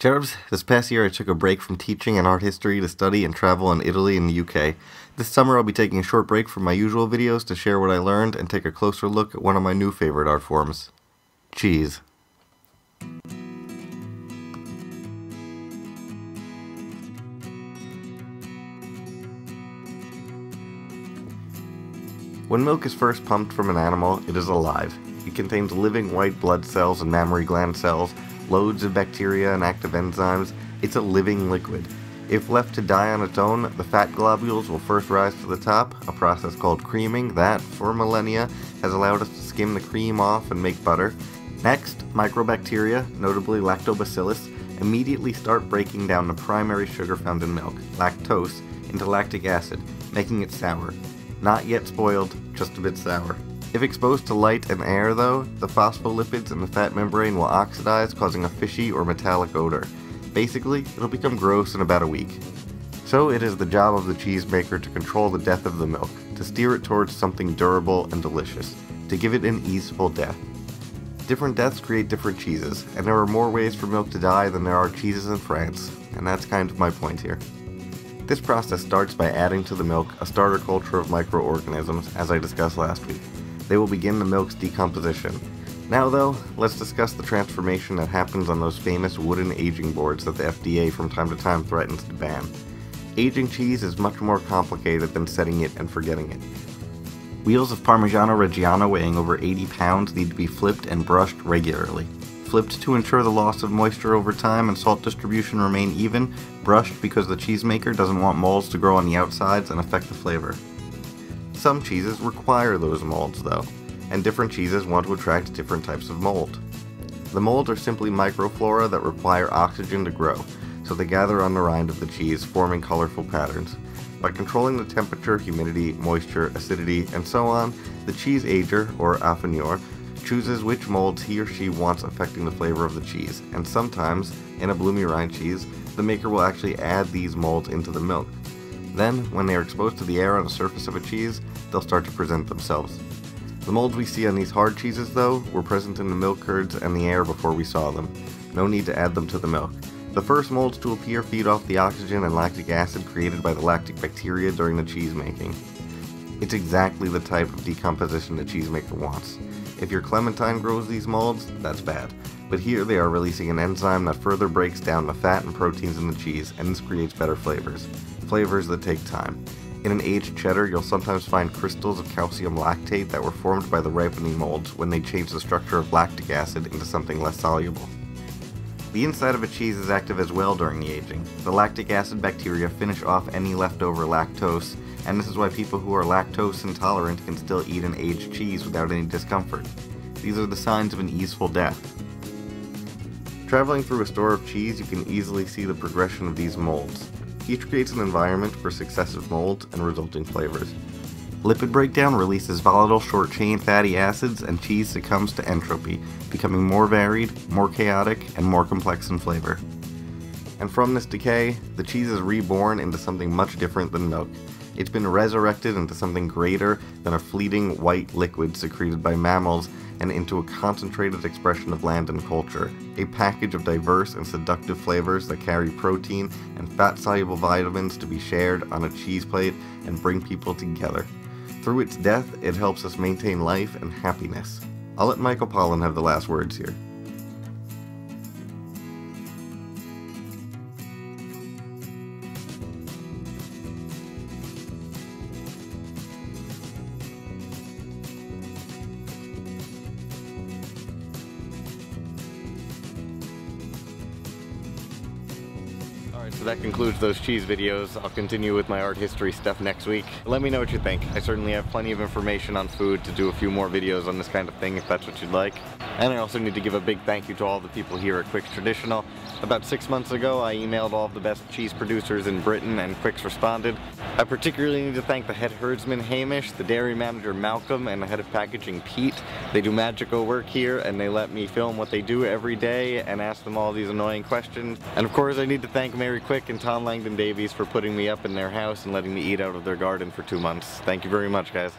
Cherubs, this past year I took a break from teaching and art history to study and travel in Italy and the UK. This summer I'll be taking a short break from my usual videos to share what I learned and take a closer look at one of my new favorite art forms: cheese. When milk is first pumped from an animal, it is alive. It contains living white blood cells and mammary gland cells, loads of bacteria and active enzymes. It's a living liquid. If left to die on its own, the fat globules will first rise to the top, a process called creaming that, for millennia, has allowed us to skim the cream off and make butter. Next, microbacteria, notably lactobacillus, immediately start breaking down the primary sugar found in milk, lactose, into lactic acid, making it sour. Not yet spoiled, just a bit sour. If exposed to light and air, though, the phospholipids in the fat membrane will oxidize, causing a fishy or metallic odor. Basically, it'll become gross in about a week. So it is the job of the cheesemaker to control the death of the milk, to steer it towards something durable and delicious, to give it an easeful death. Different deaths create different cheeses, and there are more ways for milk to die than there are cheeses in France, and that's kind of my point here. This process starts by adding to the milk a starter culture of microorganisms, as I discussed last week. They will begin the milk's decomposition. Now though, let's discuss the transformation that happens on those famous wooden aging boards that the FDA from time to time threatens to ban. Aging cheese is much more complicated than setting it and forgetting it. Wheels of Parmigiano Reggiano weighing over 80 pounds need to be flipped and brushed regularly. Flipped to ensure the loss of moisture over time and salt distribution remain even, brushed because the cheesemaker doesn't want molds to grow on the outsides and affect the flavor. Some cheeses require those molds though, and different cheeses want to attract different types of mold. The molds are simply microflora that require oxygen to grow, so they gather on the rind of the cheese, forming colorful patterns. By controlling the temperature, humidity, moisture, acidity, and so on, the cheese ager, or affineur, chooses which molds he or she wants affecting the flavor of the cheese, and sometimes, in a bloomy rind cheese, the maker will actually add these molds into the milk. Then, when they are exposed to the air on the surface of a cheese, they'll start to present themselves. The molds we see on these hard cheeses, though, were present in the milk curds and the air before we saw them. No need to add them to the milk. The first molds to appear feed off the oxygen and lactic acid created by the lactic bacteria during the cheese making. It's exactly the type of decomposition the cheesemaker wants. If your clementine grows these molds, that's bad. But here they are releasing an enzyme that further breaks down the fat and proteins in the cheese, and this creates better flavors. Flavors that take time. In an aged cheddar, you'll sometimes find crystals of calcium lactate that were formed by the ripening molds when they changed the structure of lactic acid into something less soluble. The inside of a cheese is active as well during the aging. The lactic acid bacteria finish off any leftover lactose, and this is why people who are lactose intolerant can still eat an aged cheese without any discomfort. These are the signs of an easeful death. Traveling through a store of cheese, you can easily see the progression of these molds. Each creates an environment for successive molds and resulting flavors. Lipid breakdown releases volatile short-chain fatty acids, and cheese succumbs to entropy, becoming more varied, more chaotic, and more complex in flavor. And from this decay, the cheese is reborn into something much different than milk. It's been resurrected into something greater than a fleeting white liquid secreted by mammals and into a concentrated expression of land and culture, a package of diverse and seductive flavors that carry protein and fat-soluble vitamins to be shared on a cheese plate and bring people together. Through its death, it helps us maintain life and happiness. I'll let Michael Pollan have the last words here. So that concludes those cheese videos. I'll continue with my art history stuff next week. Let me know what you think. I certainly have plenty of information on food to do a few more videos on this kind of thing if that's what you'd like. And I also need to give a big thank you to all the people here at Quick's Traditional. About 6 months ago, I emailed all of the best cheese producers in Britain, and Quick's responded. I particularly need to thank the head herdsman Hamish, the dairy manager Malcolm, and the head of packaging Pete. They do magical work here, and they let me film what they do every day and ask them all these annoying questions. And of course, I need to thank Mary Quick and Tom Langdon Davies for putting me up in their house and letting me eat out of their garden for 2 months. Thank you very much, guys.